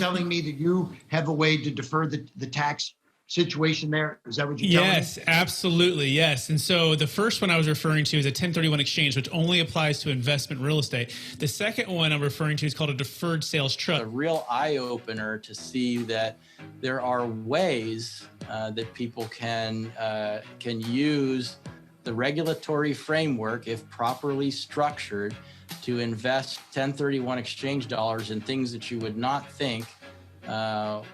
telling me that you have a way to defer the tax situation there? Is that what you're telling me? Yes, absolutely. Yes. And so the first one I was referring to is a 1031 exchange, which only applies to investment real estate. The second one I'm referring to is called a deferred sales trust. A real eye-opener to see that there are ways that people can use the regulatory framework, if properly structured, to invest 1031 exchange dollars in things that you would not think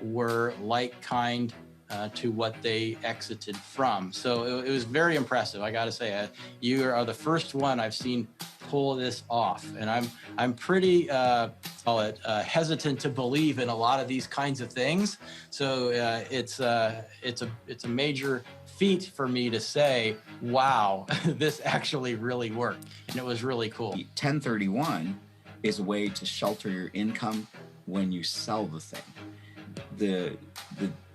were like-kind to what they exited from. So it was very impressive. I got to say, you are the first one I've seen pull this off, and I'm pretty hesitant to believe in a lot of these kinds of things. So it's a major feat for me to say, wow, this actually really worked, and it was really cool. 1031 is a way to shelter your income when you sell the thing.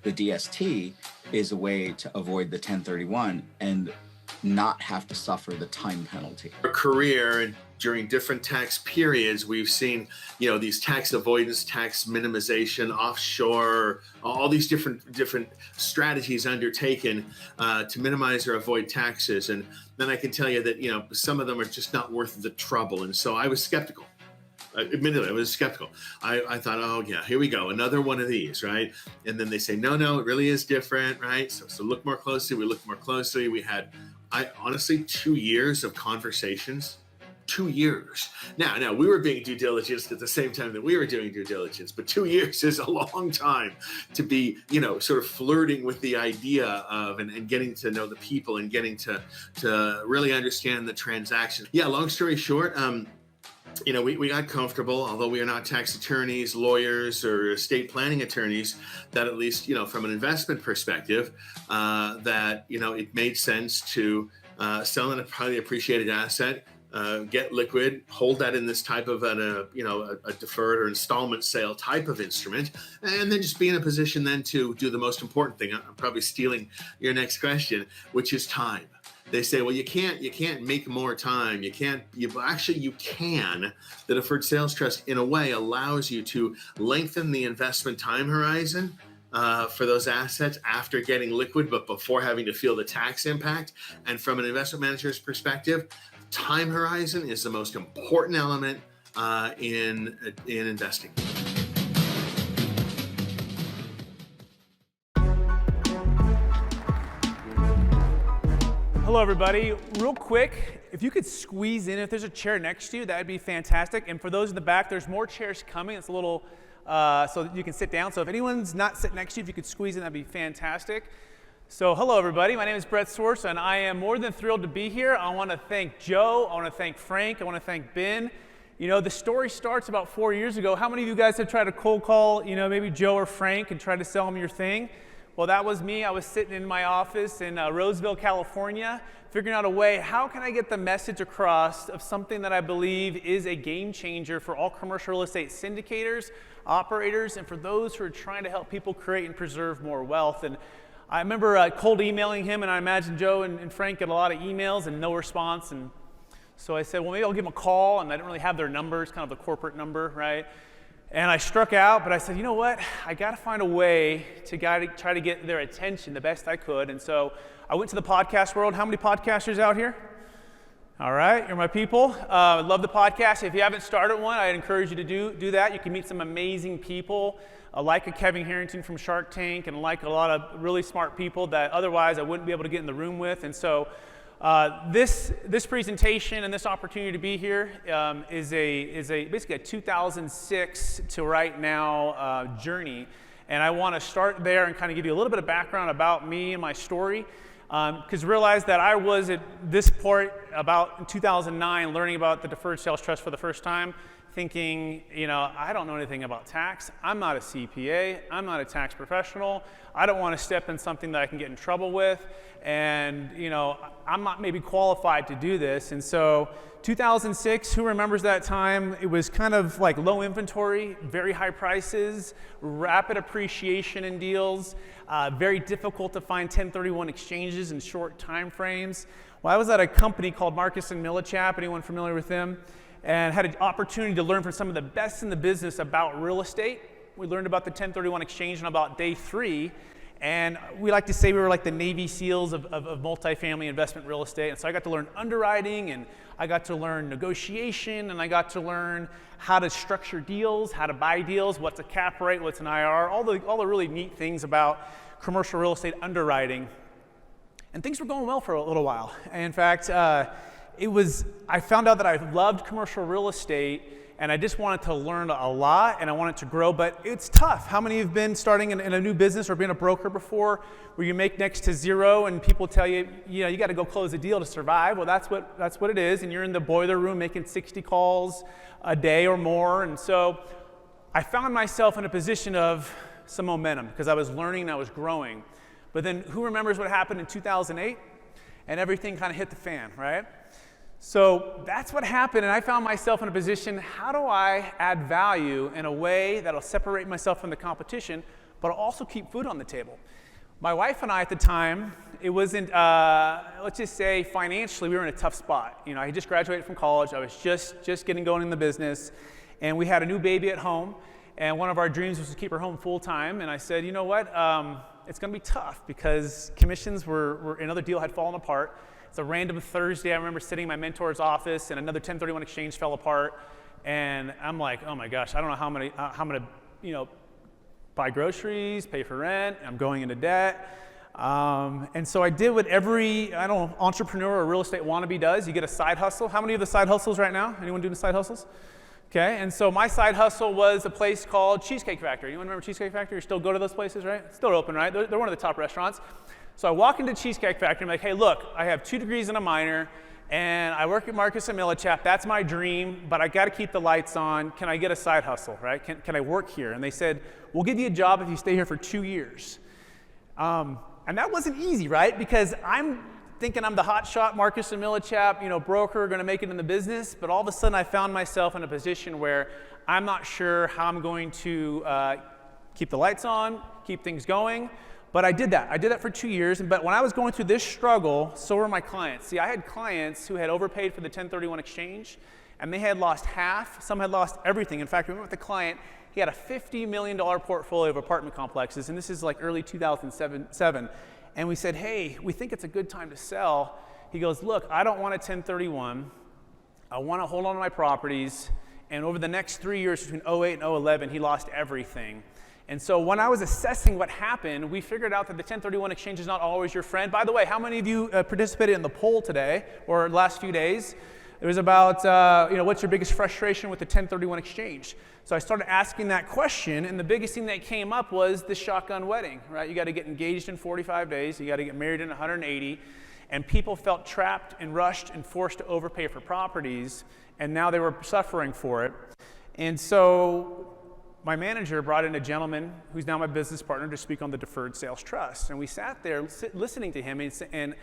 The DST is a way to avoid the 1031 and not have to suffer the time penalty. Our career and during different tax periods, we've seen, these tax avoidance, tax minimization, offshore, all these different strategies undertaken to minimize or avoid taxes. And then I can tell you that, some of them are just not worth the trouble. And so I was skeptical. Admittedly, I was skeptical. I thought, oh yeah, here we go, another one of these, right? And then they say, no, it really is different, right? So look more closely. We looked more closely. We had, honestly, 2 years of conversations. 2 years. Now we were being due diligence at the same time that we were doing due diligence, but 2 years is a long time to be, sort of flirting with the idea of and getting to know the people and getting to really understand the transaction. Yeah, long story short, we got comfortable, although we are not tax attorneys, lawyers, or estate planning attorneys, that at least, from an investment perspective, that, it made sense to sell a highly appreciated asset, get liquid, hold that in this type of a deferred or installment sale type of instrument, and then just be in a position then to do the most important thing. I'm probably stealing your next question, which is time. They say, well, you can't make more time. You can. The Deferred Sales Trust, in a way, allows you to lengthen the investment time horizon for those assets after getting liquid, but before having to feel the tax impact. And from an investment manager's perspective, time horizon is the most important element in investing. Hello, everybody. Real quick, if you could squeeze in, if there's a chair next to you, that would be fantastic. And for those in the back, there's more chairs coming. It's a little, so that you can sit down. So if anyone's not sitting next to you, if you could squeeze in, that'd be fantastic. So hello, everybody. My name is Brett Swarts, and I am more than thrilled to be here. I want to thank Joe. I want to thank Frank. I want to thank Ben. The story starts about 4 years ago. How many of you guys have tried to cold call, maybe Joe or Frank and try to sell them your thing? Well, that was me. I was sitting in my office in Roseville, California, figuring out a way, how can I get the message across of something that I believe is a game changer for all commercial real estate syndicators, operators, and for those who are trying to help people create and preserve more wealth. And I remember cold emailing him, and I imagine Joe and Frank get a lot of emails and no response. And so I said, well, maybe I'll give them a call, and I didn't really have their numbers, kind of the corporate number, right? And I struck out, but I said, you know what? I got to find a way to try to get their attention the best I could. And so I went to the podcast world. How many podcasters out here? All right, you're my people. I love the podcast. If you haven't started one, I'd encourage you to do that. You can meet some amazing people, like a Kevin Harrington from Shark Tank, and like a lot of really smart people that otherwise I wouldn't be able to get in the room with. And so this presentation and this opportunity to be here is basically a 2006 to right now journey, and I want to start there and kind of give you a little bit of background about me and my story, because realize that I was at this point about in 2009 learning about the Deferred Sales Trust for the first time, thinking, I don't know anything about tax. I'm not a CPA. I'm not a tax professional. I don't want to step in something that I can get in trouble with. And, I'm not maybe qualified to do this. And so 2006, who remembers that time? It was kind of like low inventory, very high prices, rapid appreciation in deals, very difficult to find 1031 exchanges in short time frames. Well, I was at a company called Marcus & Millichap. Anyone familiar with them? And had an opportunity to learn from some of the best in the business about real estate. We learned about the 1031 exchange on about day 3. And we like to say we were like the Navy SEALs of multifamily investment real estate. And so I got to learn underwriting, and I got to learn negotiation, and I got to learn how to structure deals, how to buy deals, what's a cap rate, what's an IRR, all the really neat things about commercial real estate underwriting. And things were going well for a little while. And in fact, I found out that I loved commercial real estate, and I just wanted to learn a lot, and I wanted to grow, but it's tough. How many have been starting in a new business or been a broker before where you make next to zero and people tell you, you got to go close a deal to survive? Well, that's what it is, and you're in the boiler room making 60 calls a day or more. And so I found myself in a position of some momentum because I was learning and I was growing. But then who remembers what happened in 2008? And everything kind of hit the fan, right? So that's what happened, and I found myself in a position, how do I add value in a way that'll separate myself from the competition, but also keep food on the table? My wife and I at the time, it wasn't, let's just say financially, we were in a tough spot. I had just graduated from college, I was just getting going in the business, and we had a new baby at home, and one of our dreams was to keep her home full time, and I said, you know what, it's gonna be tough because commissions were another deal had fallen apart. It's a random Thursday. I remember sitting in my mentor's office, and another 1031 exchange fell apart. And I'm like, oh my gosh, I don't know how I'm gonna, buy groceries, pay for rent. I'm going into debt. And so I did what every, entrepreneur or real estate wannabe does. You get a side hustle. How many of the side hustles right now? Anyone doing side hustles? Okay, and so my side hustle was a place called Cheesecake Factory. Anyone remember Cheesecake Factory? You still go to those places, right? It's still open, right? They're one of the top restaurants. So I walk into Cheesecake Factory, I'm like, hey, look, I have 2 degrees and a minor, and I work at Marcus & Millichap. That's my dream, but I got to keep the lights on. Can I get a side hustle, right? Can I work here? And they said, we'll give you a job if you stay here for 2 years. And that wasn't easy, right? Because I'm thinking I'm the hot shot Marcus & Millichap, broker, going to make it in the business, but all of a sudden I found myself in a position where I'm not sure how I'm going to keep the lights on, keep things going. But I did that. I did that for 2 years. But when I was going through this struggle, so were my clients. See, I had clients who had overpaid for the 1031 exchange, and they had lost half. Some had lost everything. In fact, we went with a client. He had a $50 million portfolio of apartment complexes, and this is like early 2007. And we said, hey, we think it's a good time to sell. He goes, look, I don't want a 1031. I want to hold on to my properties. And over the next 3 years, between 08 and 011, he lost everything. And so when I was assessing what happened, we figured out that the 1031 exchange is not always your friend. By the way, how many of you participated in the poll today or last few days? It was about, what's your biggest frustration with the 1031 exchange? So I started asking that question, and the biggest thing that came up was the shotgun wedding, right? You got to get engaged in 45 days. You got to get married in 180. And people felt trapped and rushed and forced to overpay for properties, and now they were suffering for it. And so my manager brought in a gentleman who's now my business partner to speak on the Deferred Sales Trust. And we sat there listening to him, and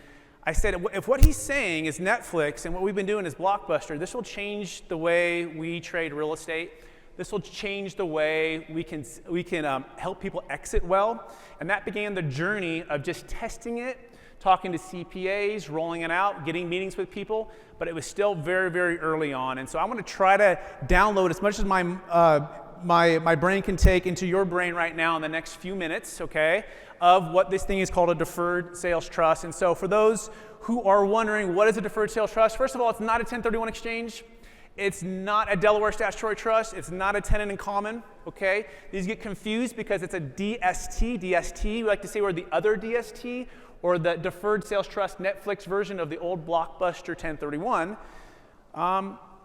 I said, if what he's saying is Netflix and what we've been doing is Blockbuster, this will change the way we trade real estate. This will change the way we can help people exit well. And that began the journey of just testing it, talking to CPAs, rolling it out, getting meetings with people, but it was still very, very early on. And so I'm going to try to download as much as my brain can take into your brain right now in the next few minutes, okay, of what this thing is called a Deferred Sales Trust. And so for those who are wondering, what is a Deferred Sales Trust? First of all, it's not a 1031 exchange. It's not a Delaware statutory trust. It's not a tenant in common, okay? These get confused because it's a DST. DST, we like to say we're the other DST, or the Deferred Sales Trust Netflix version of the old Blockbuster 1031.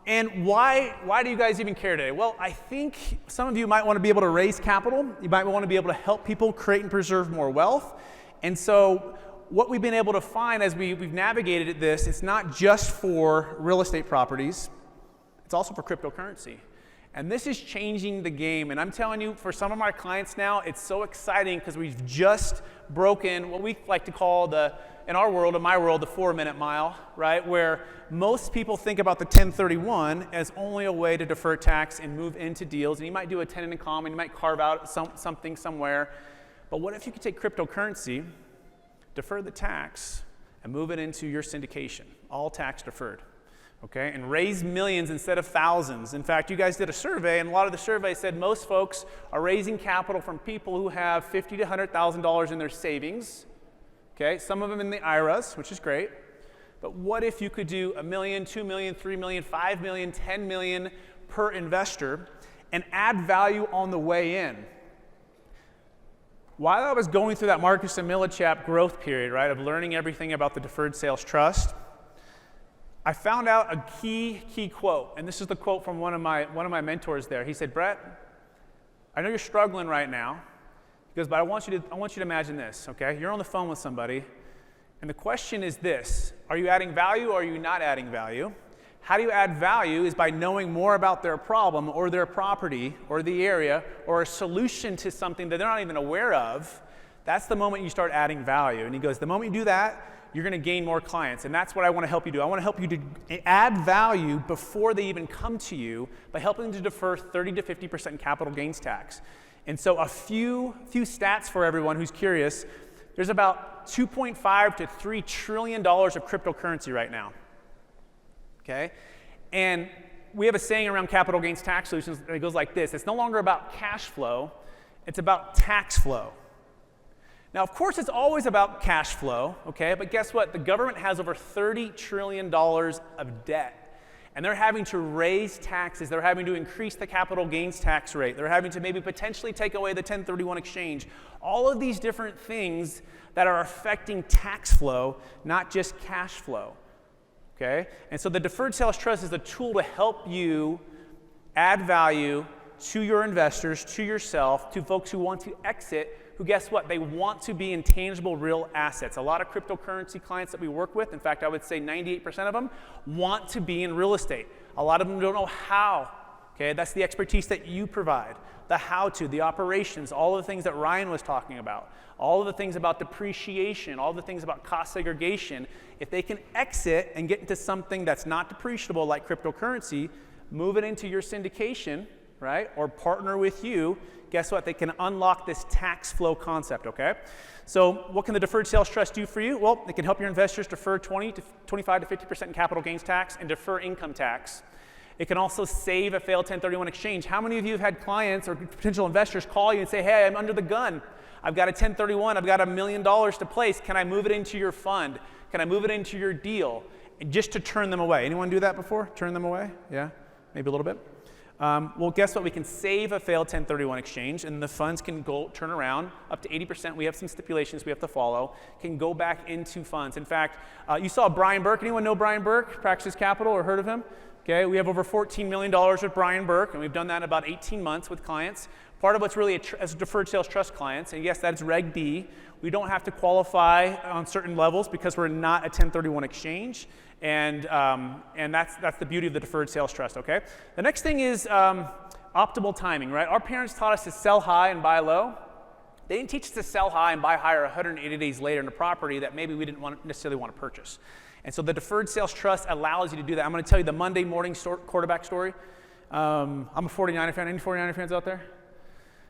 And why do you guys even care today? Well, I think some of you might want to be able to raise capital. You might want to be able to help people create and preserve more wealth. And so what we've been able to find as we've navigated this, it's not just for real estate properties. It's also for cryptocurrency. And this is changing the game. And I'm telling you, for some of my clients now, it's so exciting because we've just broken what we like to call in my world, the 4-minute mile, right? Where most people think about the 1031 as only a way to defer tax and move into deals. And you might do a tenant in common, you might carve out something somewhere. But what if you could take cryptocurrency, defer the tax, and move it into your syndication, all tax deferred? okay, and raise millions instead of thousands. In fact, you guys did a survey, and a lot of the survey said most folks are raising capital from people who have $50,000 to $100,000 in their savings, okay, some of them in the IRAs, which is great. But what if you could do $1 million, $2 million, $3 million, $5 million, $10 million per investor and add value on the way in? While I was going through that Marcus and Millichap growth period, right, of learning everything about the Deferred Sales Trust, I found out a key quote, and this is the quote from one of my mentors there. He said, Brett, I know you're struggling right now. He goes, but I want you to imagine this, okay? You're on the phone with somebody, and the question is this: are you adding value or are you not adding value? How do you add value is by knowing more about their problem or their property or the area or a solution to something that they're not even aware of. That's the moment you start adding value. And he goes, the moment you do that, you're going to gain more clients. And that's what I want to help you do. I want to help you to add value before they even come to you by helping them to defer 30 to 50% capital gains tax. And so a few stats for everyone who's curious. There's about $2.5 to $3 trillion of cryptocurrency right now. Okay? And we have a saying around capital gains tax solutions that goes like this: it's no longer about cash flow, it's about tax flow. Now, of course, it's always about cash flow, okay? But guess what? The government has over $30 trillion of debt, and they're having to raise taxes. They're having to increase the capital gains tax rate. They're having to maybe potentially take away the 1031 exchange. All of these different things that are affecting tax flow, not just cash flow, okay? And so the Deferred Sales Trust is a tool to help you add value to your investors, to yourself, to folks who want to exit, who, guess what, they want to be in tangible real assets. A lot of cryptocurrency clients that we work with, in fact, I would say 98% of them want to be in real estate. A lot of them don't know how, okay? That's the expertise that you provide, the how-to, the operations, all of the things that Ryan was talking about, all of the things about depreciation, all the things about cost segregation. If they can exit and get into something that's not depreciable like cryptocurrency, move it into your syndication, right, or partner with you, guess what? They can unlock this tax flow concept, okay? So what can the Deferred Sales Trust do for you? Well, it can help your investors defer 25 to 50% in capital gains tax and defer income tax. It can also save a failed 1031 exchange. How many of you have had clients or potential investors call you and say, hey, I'm under the gun. I've got a 1031, I've got $1 million to place. Can I move it into your fund? Can I move it into your deal? And just to turn them away. Anyone do that before? Turn them away? Yeah, maybe a little bit. Well, guess what? We can save a failed 1031 exchange, and the funds can go turn around up to 80%. We have some stipulations we have to follow. Can go back into funds. In fact, you saw Brian Burke. Anyone know Brian Burke? Praxis Capital or heard of him? Okay, we have over $14 million with Brian Burke, and we've done that in about 18 months with clients. Part of what's really as Deferred Sales Trust clients, and yes, that is Reg D. We don't have to qualify on certain levels because we're not a 1031 exchange. And that's the beauty of the Deferred Sales Trust, okay? The next thing is optimal timing, right? Our parents taught us to sell high and buy low. They didn't teach us to sell high and buy higher 180 days later in a property that maybe we didn't necessarily want to purchase. And so the Deferred Sales Trust allows you to do that. I'm going to tell you the Monday morning quarterback story. I'm a 49er fan. Any 49er fans out there?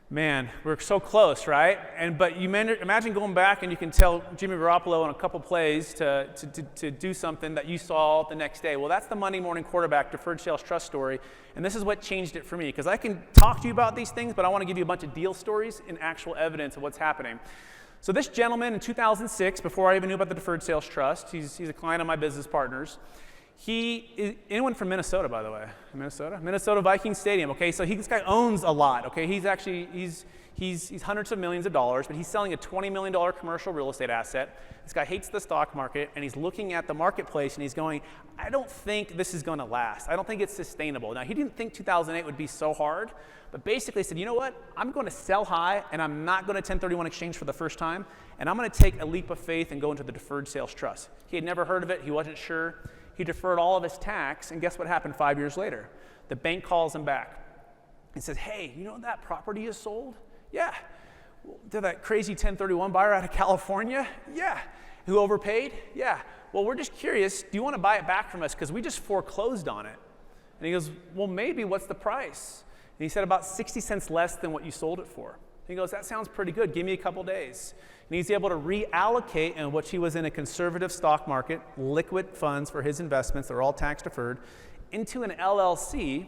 Man, we're so close, right? But you imagine going back and you can tell Jimmy Garoppolo in a couple plays to do something that you saw the next day. Well, that's the Monday morning quarterback Deferred Sales Trust story. And this is what changed it for me, because I can talk to you about these things, but I want to give you a bunch of deal stories and actual evidence of what's happening. So this gentleman in 2006, before I even knew about the Deferred Sales Trust, he's a client of my business partners. Anyone from Minnesota, by the way? Minnesota Vikings Stadium. Okay, so this guy owns a lot. Okay, he's hundreds of millions of dollars, but he's selling a $20 million commercial real estate asset. This guy hates the stock market, and he's looking at the marketplace, and he's going, I don't think this is going to last. I don't think it's sustainable. Now, he didn't think 2008 would be so hard, but basically said, you know what? I'm going to sell high, and I'm not going to 1031 exchange for the first time, and I'm going to take a leap of faith and go into the Deferred Sales Trust. He had never heard of it. He wasn't sure. He deferred all of his tax, and guess what happened 5 years later? The bank calls him back and says, hey, you know that property is sold? Yeah. Did that crazy 1031 buyer out of California? Yeah. Who overpaid? Yeah. Well, we're just curious, do you want to buy it back from us? Because we just foreclosed on it. And he goes, well, maybe, what's the price? And he said about 60 cents less than what you sold it for. He goes, that sounds pretty good. Give me a couple days. And he's able to reallocate in what he was in a conservative stock market, liquid funds for his investments, they're all tax deferred, into an LLC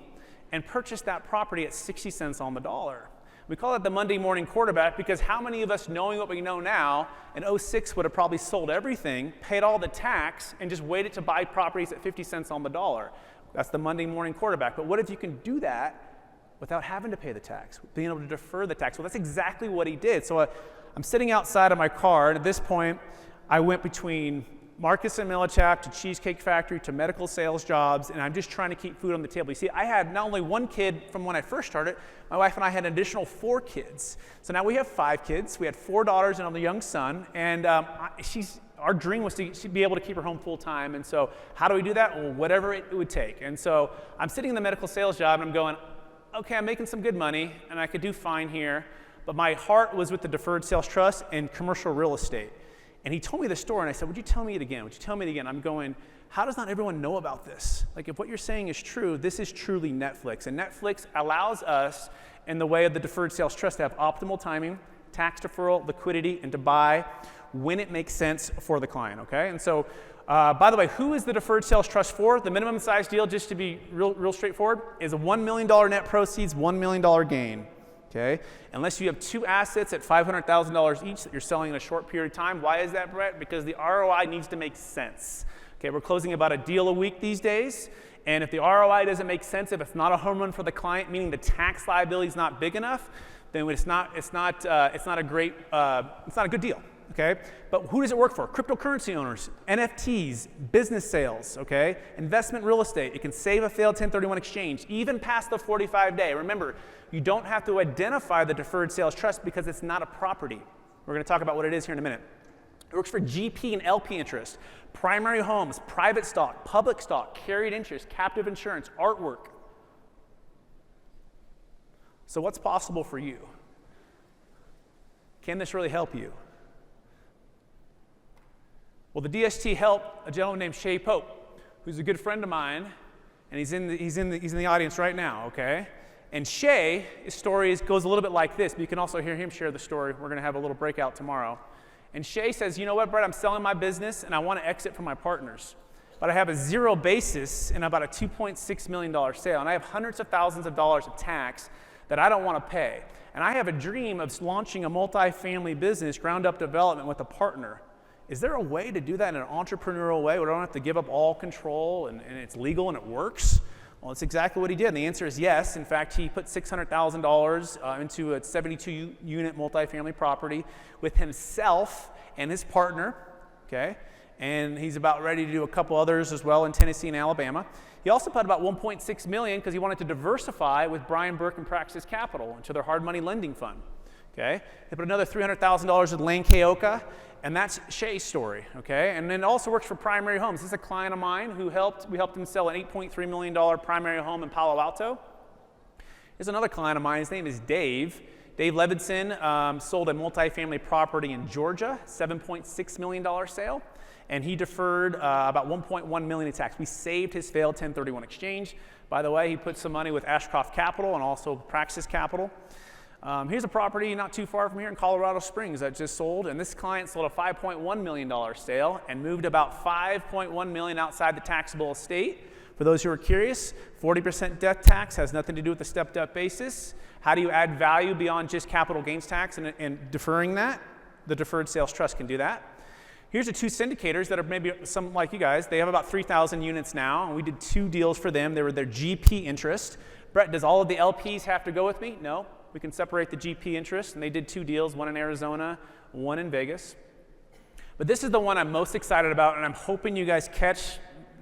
and purchase that property at 60 cents on the dollar. We call it the Monday morning quarterback because how many of us, knowing what we know now, in 06 would have probably sold everything, paid all the tax, and just waited to buy properties at 50 cents on the dollar? That's the Monday morning quarterback. But what if you can do that without having to pay the tax, being able to defer the tax? Well, that's exactly what he did. So I'm sitting outside of my car, and at this point, I went between Marcus and Millichap to Cheesecake Factory to medical sales jobs, and I'm just trying to keep food on the table. You see, I had not only one kid from when I first started, my wife and I had an additional 4 kids. So now we have 5 kids. We had 4 daughters and a young son, and our dream was to be able to keep her home full time. And so how do we do that? Well, whatever it would take. And so I'm sitting in the medical sales job, and I'm going, okay, I'm making some good money, and I could do fine here, but my heart was with the Deferred Sales Trust and commercial real estate. And he told me the story, and I said, would you tell me it again? Would you tell me it again? I'm going, how does not everyone know about this? Like, if what you're saying is true, this is truly Netflix. And Netflix allows us, in the way of the Deferred Sales Trust, to have optimal timing, tax deferral, liquidity, and to buy when it makes sense for the client, okay? And so, by the way, who is the Deferred Sales Trust for? The minimum size deal, just to be real straightforward, is a $1 million net proceeds, $1 million gain. Okay? Unless you have 2 assets at $500,000 each that you're selling in a short period of time. Why is that, Brett? Because the ROI needs to make sense. Okay, we're closing about a deal a week these days, and if the ROI doesn't make sense, if it's not a home run for the client, meaning the tax liability is not big enough, then it's not a good deal. Okay, but who does it work for? Cryptocurrency owners, NFTs, business sales, okay? Investment real estate. It can save a failed 1031 exchange, even past the 45-day. Remember, you don't have to identify the Deferred Sales Trust because it's not a property. We're going to talk about what it is here in a minute. It works for GP and LP interest, primary homes, private stock, public stock, carried interest, captive insurance, artwork. So what's possible for you? Can this really help you? Well, the DST helped a gentleman named Shay Pope, who's a good friend of mine, and he's in the audience right now, okay? And Shay, his story goes a little bit like this, but you can also hear him share the story. We're going to have a little breakout tomorrow. And Shay says, you know what, Brett, I'm selling my business, and I want to exit from my partners. But I have a zero basis in about a $2.6 million sale, and I have hundreds of thousands of dollars of tax that I don't want to pay. And I have a dream of launching a multifamily business, ground-up development with a partner. Is there a way to do that in an entrepreneurial way where I don't have to give up all control and it's legal and it works? Well, that's exactly what he did. And the answer is yes. In fact, he put $600,000 into a 72-unit multifamily property with himself and his partner, okay? And he's about ready to do a couple others as well in Tennessee and Alabama. He also put about $1.6 million because he wanted to diversify with Brian Burke and Praxis Capital into their hard money lending fund. Okay, they put another $300,000 with Lane Keoka, and that's Shay's story. Okay, and then it also works for Primary Homes. This is a client of mine who we helped him sell an $8.3 million primary home in Palo Alto. Here's another client of mine. His name is Dave. Dave Levinson sold a multifamily property in Georgia, $7.6 million sale, and he deferred about $1.1 million in tax. We saved his failed 1031 exchange. By the way, he put some money with Ashcroft Capital and also Praxis Capital. Here's a property not too far from here in Colorado Springs that just sold, and this client sold a $5.1 million sale and moved about $5.1 million outside the taxable estate. For those who are curious, 40% death tax has nothing to do with the stepped-up basis. How do you add value beyond just capital gains tax and deferring that? The Deferred Sales Trust can do that. Here's the 2 syndicators that are maybe some like you guys. They have about 3,000 units now, and we did 2 deals for them. They were their GP interest. Brett, does all of the LPs have to go with me? No. We can separate the GP interest, and they did 2 deals, one in Arizona, one in Vegas. But this is the one I'm most excited about, and I'm hoping you guys catch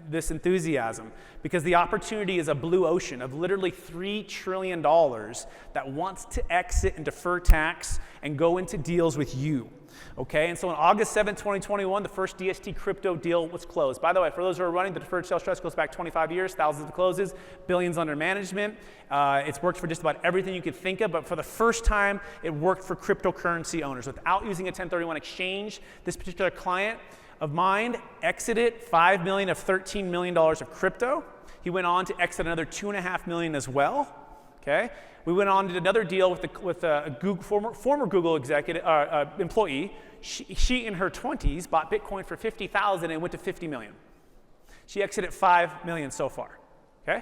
this enthusiasm because the opportunity is a blue ocean of literally $3 trillion that wants to exit and defer tax and go into deals with you. Okay, and so on August 7, 2021, the first DST crypto deal was closed. By the way, for those who are running, the Deferred Sales Trust goes back 25 years, thousands of closes, billions under management. It's worked for just about everything you could think of, but for the first time, it worked for cryptocurrency owners. Without using a 1031 exchange, this particular client of mine exited $5 million of $13 million of crypto. He went on to exit another $2.5 million as well. Okay, we went on to another deal with a Google, former Google executive employee. She in her 20s bought Bitcoin for $50,000 and went to $50 million. She exited $5 million so far. Okay,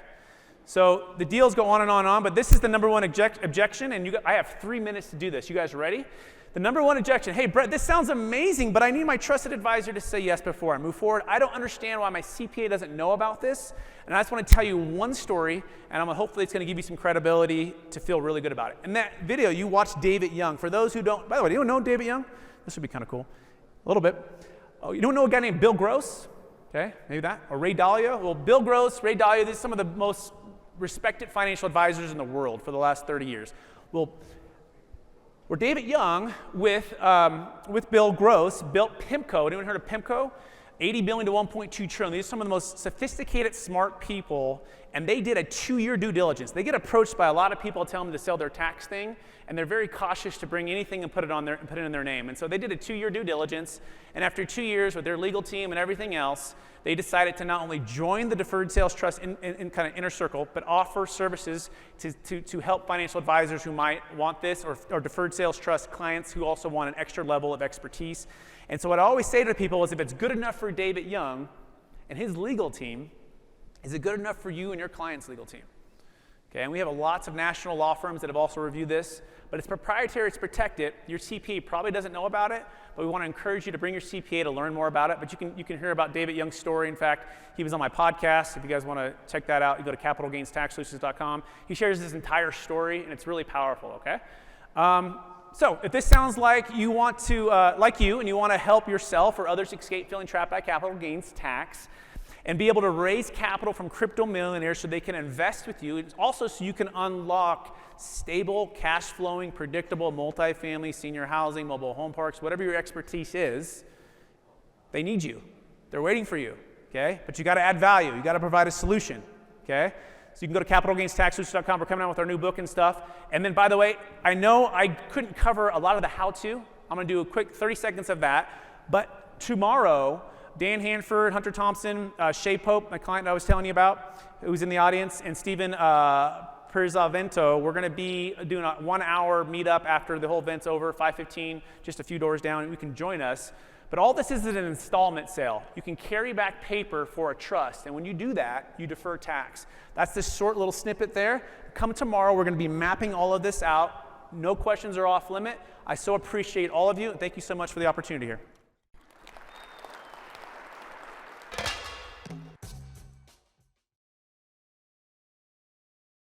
so the deals go on and on and on, but this is the number one objection, and I have 3 minutes to do this. You guys ready? The number one objection: hey, Brett, this sounds amazing, but I need my trusted advisor to say yes before I move forward. I don't understand why my CPA doesn't know about this, and I just want to tell you one story, and hopefully it's going to give you some credibility to feel really good about it. In that video, you watched David Young. For those who don't, by the way, you don't know David Young? This would be kind of cool. A little bit. Oh, you don't know a guy named Bill Gross? Okay, maybe that. Or Ray Dalio? Well, Bill Gross, Ray Dalio, these are some of the most respected financial advisors in the world for the last 30 years. Well, where David Young with Bill Gross built PIMCO. Anyone heard of PIMCO? 80 billion to 1.2 trillion. These are some of the most sophisticated, smart people, and they did a 2-year due diligence. They get approached by a lot of people telling them to sell their tax thing, and they're very cautious to bring anything and put it in their name. And so they did a 2-year due diligence, and after 2 years with their legal team and everything else, they decided to not only join the Deferred Sales Trust in kind of inner circle, but offer services to help financial advisors who might want this, or Deferred Sales Trust clients who also want an extra level of expertise. And so what I always say to people is, if it's good enough for David Young and his legal team, is it good enough for you and your client's legal team? Okay, and we have lots of national law firms that have also reviewed this, but it's proprietary, it's protected. Your CPA probably doesn't know about it, but we want to encourage you to bring your CPA to learn more about it. But you can hear about David Young's story. In fact, he was on my podcast. If you guys want to check that out, you go to capitalgainstaxsolutions.com. He shares his entire story, and it's really powerful, okay? So if this sounds like you want to, and you want to help yourself or others escape feeling trapped by capital gains tax, and be able to raise capital from crypto millionaires so they can invest with you, and also so you can unlock stable, cash-flowing, predictable multifamily, senior housing, mobile home parks, whatever your expertise is, they need you. They're waiting for you, okay? But you got to add value. You got to provide a solution, okay? So you can go to capitalgainstaxsolutions.com. We're coming out with our new book and stuff. And then, by the way, I know I couldn't cover a lot of the how-to. I'm going to do a quick 30 seconds of that. But tomorrow, Dan Hanford, Hunter Thompson, Shay Pope, my client I was telling you about, who's in the audience, and Stephen Perzavento, we're going to be doing a 1-hour meetup after the whole event's over, 5:15, just a few doors down, and you can join us. But all this is an installment sale. You can carry back paper for a trust, and when you do that, you defer tax. That's this short little snippet there. Come tomorrow, we're going to be mapping all of this out. No questions are off limit. I so appreciate all of you, and thank you so much for the opportunity here.